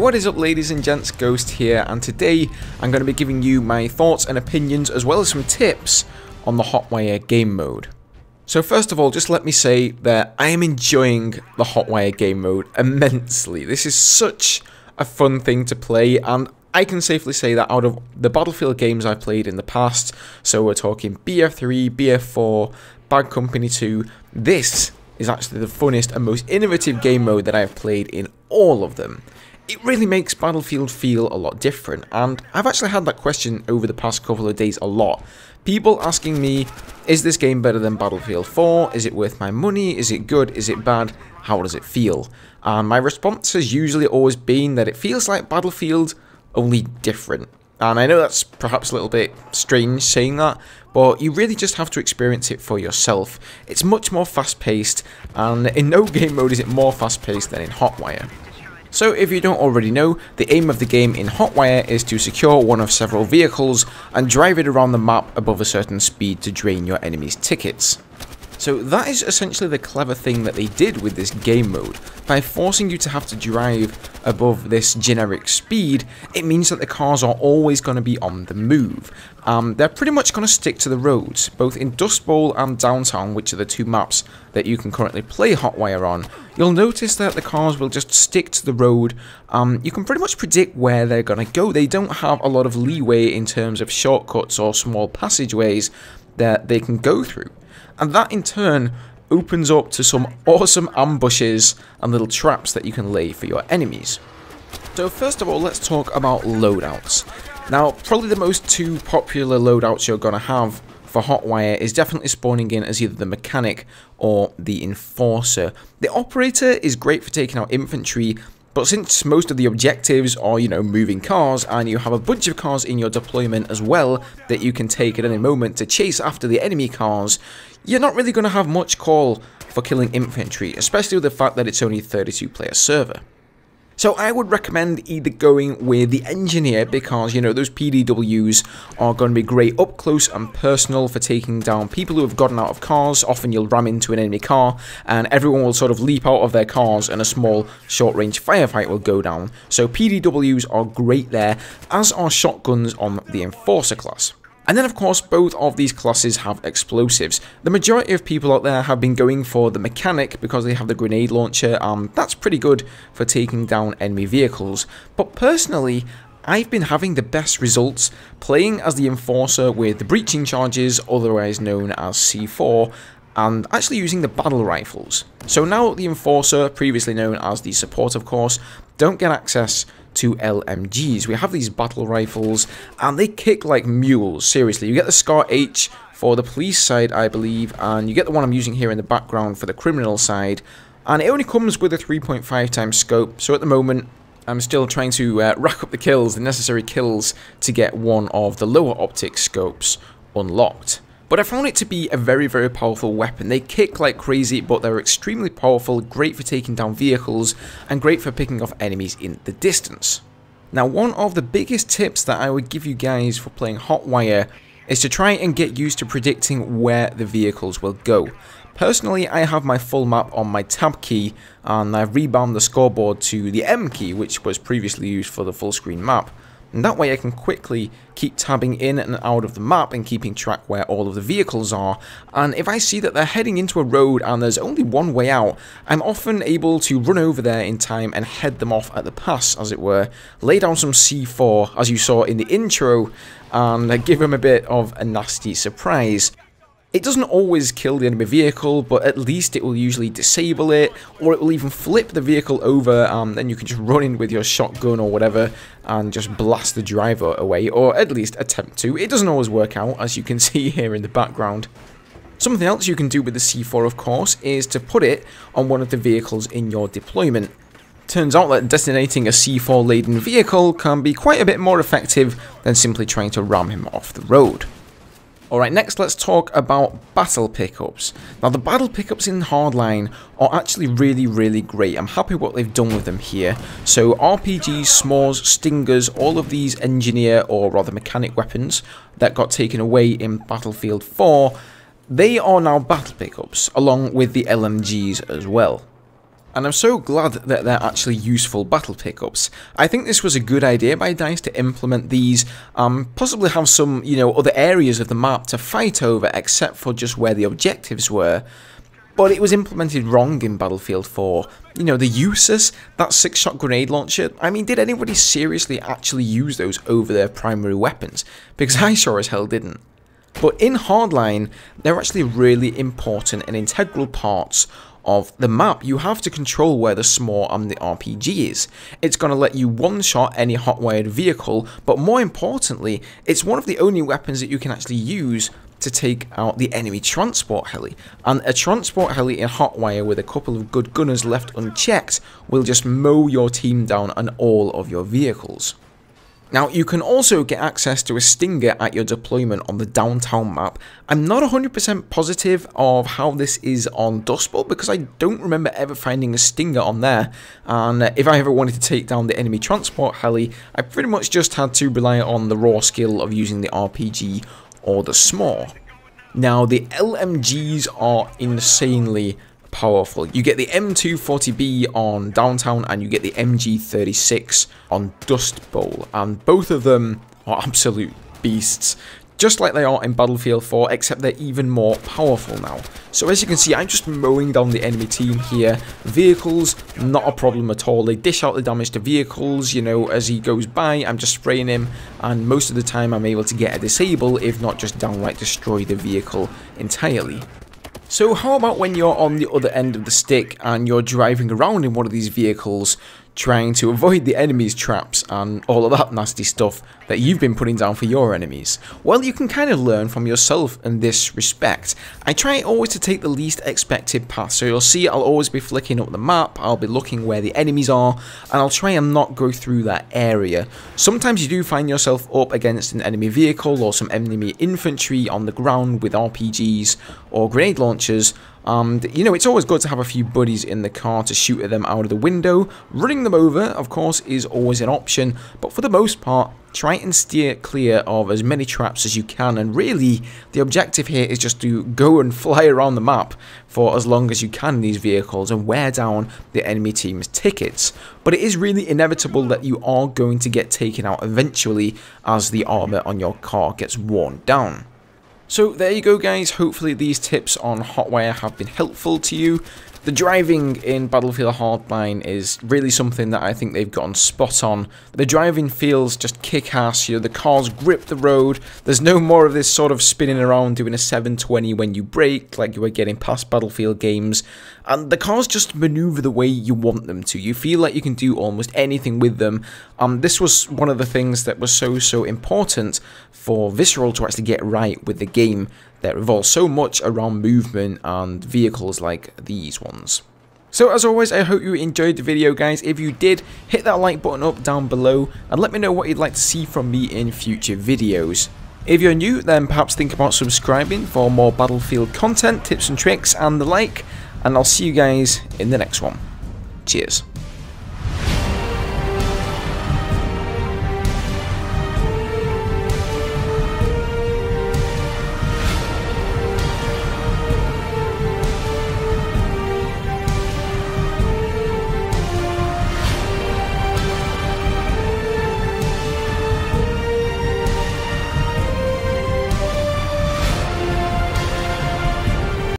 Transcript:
What is up, ladies and gents? Ghost here, and today I'm going to be giving you my thoughts and opinions as well as some tips on the Hotwire game mode. So first of all, just let me say that I am enjoying the Hotwire game mode immensely. This is such a fun thing to play, and I can safely say that out of the Battlefield games I've played in the past, so we're talking BF3, BF4, Bad Company 2, this is actually the funnest and most innovative game mode that I've played in all of them. It really makes Battlefield feel a lot different, and I've actually had that question over the past couple of days a lot. People asking me, is this game better than Battlefield 4? Is it worth my money? Is it good? Is it bad? How does it feel? And my response has usually always been that it feels like Battlefield, only different. And I know that's perhaps a little bit strange saying that, but you really just have to experience it for yourself. It's much more fast-paced, and in no game mode is it more fast-paced than in Hotwire. So if you don't already know, the aim of the game in Hotwire is to secure one of several vehicles and drive it around the map above a certain speed to drain your enemy's tickets. So that is essentially the clever thing that they did with this game mode. By forcing you to have to drive above this generic speed, it means that the cars are always going to be on the move. They're pretty much going to stick to the roads, both in Dust Bowl and Downtown, which are the two maps that you can currently play Hotwire on. You'll notice that the cars will just stick to the road. You can pretty much predict where they're going to go. They don't have a lot of leeway in terms of shortcuts or small passageways that they can go through. And that in turn opens up to some awesome ambushes and little traps that you can lay for your enemies. So first of all, let's talk about loadouts. Now, probably the most two popular loadouts you're going to have for Hotwire is definitely spawning in as either the mechanic or the enforcer. The operator is great for taking out infantry, but since most of the objectives are, moving cars, and you have a bunch of cars in your deployment as well that you can take at any moment to chase after the enemy cars, you're not really going to have much call for killing infantry, especially with the fact that it's only a 32-player server. So I would recommend either going with the engineer because, those PDWs are going to be great up close and personal for taking down people who have gotten out of cars. Often you'll ram into an enemy car and everyone will sort of leap out of their cars and a small short-range firefight will go down. So PDWs are great there, as are shotguns on the Enforcer class. And then of course both of these classes have explosives. The majority of people out there have been going for the mechanic because they have the grenade launcher, that's pretty good for taking down enemy vehicles. But personally, I've been having the best results playing as the enforcer with the breaching charges, otherwise known as C4, and actually using the battle rifles. So now the enforcer, previously known as the support of course, don't get access to LMGs. We have these battle rifles and they kick like mules, seriously. You get the Scar H for the police side, I believe, and you get the one I'm using here in the background for the criminal side, and it only comes with a 3.5 times scope, so at the moment I'm still trying to rack up the kills, the necessary kills to get one of the lower optic scopes unlocked. But I found it to be a very, very powerful weapon. They kick like crazy, but they're extremely powerful, great for taking down vehicles, and great for picking off enemies in the distance. Now, one of the biggest tips that I would give you guys for playing Hotwire is to try and get used to predicting where the vehicles will go. Personally, I have my full map on my tab key, and I've rebound the scoreboard to the M key, which was previously used for the full screen map. And that way I can quickly keep tabbing in and out of the map and keeping track where all of the vehicles are. And if I see that they're heading into a road and there's only one way out, I'm often able to run over there in time and head them off at the pass, as it were. Lay down some C4, as you saw in the intro, and give them a bit of a nasty surprise. It doesn't always kill the enemy vehicle, but at least it will usually disable it, or it will even flip the vehicle over, and then you can just run in with your shotgun or whatever and just blast the driver away, or at least attempt to. It doesn't always work out, as you can see here in the background. Something else you can do with the C4, of course, is to put it on one of the vehicles in your deployment. Turns out that detonating a C4 laden vehicle can be quite a bit more effective than simply trying to ram him off the road. Alright, next let's talk about battle pickups. Now the battle pickups in Hardline are actually really, really great. I'm happy what they've done with them here. So RPGs, SMORs, Stingers, all of these engineer or rather mechanic weapons that got taken away in Battlefield 4, they are now battle pickups along with the LMGs as well. and I'm so glad that they're actually useful battle pickups. I think this was a good idea by DICE to implement these, possibly have some, other areas of the map to fight over except for just where the objectives were. But it was implemented wrong in Battlefield 4. The uses, that 6-shot grenade launcher, I mean, did anybody seriously actually use those over their primary weapons? Because I sure as hell didn't. But in Hardline, they're actually really important and integral parts of the map. You have to control where the SMOR and the RPG is. It's going to let you one-shot any hot-wired vehicle, but more importantly, it's one of the only weapons that you can actually use to take out the enemy transport heli. And a transport heli in Hotwire with a couple of good gunners left unchecked will just mow your team down and all of your vehicles. Now, you can also get access to a Stinger at your deployment on the downtown map. I'm not 100% positive of how this is on Dust Bowl because I don't remember ever finding a Stinger on there. And if I ever wanted to take down the enemy transport heli, I pretty much just had to rely on the raw skill of using the RPG or the SMOR. Now, the LMGs are insanely powerful. You get the M240B on Downtown and you get the MG36 on Dust Bowl, and both of them are absolute beasts, just like they are in Battlefield 4, except they're even more powerful now. So as you can see, I'm just mowing down the enemy team here. Vehicles, not a problem at all. They dish out the damage to vehicles, as he goes by, I'm just spraying him, and most of the time I'm able to get a disable, if not just downright destroy the vehicle entirely. So how about when you're on the other end of the stick and you're driving around in one of these vehicles trying to avoid the enemy's traps and all of that nasty stuff that you've been putting down for your enemies? Well, you can kind of learn from yourself in this respect. I try always to take the least expected path, so you'll see I'll always be flicking up the map, I'll be looking where the enemies are, and I'll try and not go through that area. Sometimes you do find yourself up against an enemy vehicle or some enemy infantry on the ground with RPGs or grenade launchers. It's always good to have a few buddies in the car to shoot at them out of the window. Running them over, of course, is always an option, but for the most part, try and steer clear of as many traps as you can, and really, the objective here is just to go and fly around the map for as long as you can in these vehicles and wear down the enemy team's tickets. But it is really inevitable that you are going to get taken out eventually as the armor on your car gets worn down. So there you go, guys. Hopefully these tips on Hotwire have been helpful to you. The driving in Battlefield Hardline is really something that I think they've gotten spot on. The driving feels just kick-ass, the cars grip the road, there's no more of this sort of spinning around doing a 720 when you brake like you were getting past Battlefield games, and the cars just maneuver the way you want them to. You feel like you can do almost anything with them. This was one of the things that was so important for Visceral to actually get right with the game that revolves so much around movement and vehicles like these ones. So as always, I hope you enjoyed the video, guys. If you did, hit that like button up down below and let me know what you'd like to see from me in future videos. If you're new, then perhaps think about subscribing for more Battlefield content, tips and tricks and the like, and I'll see you guys in the next one. Cheers.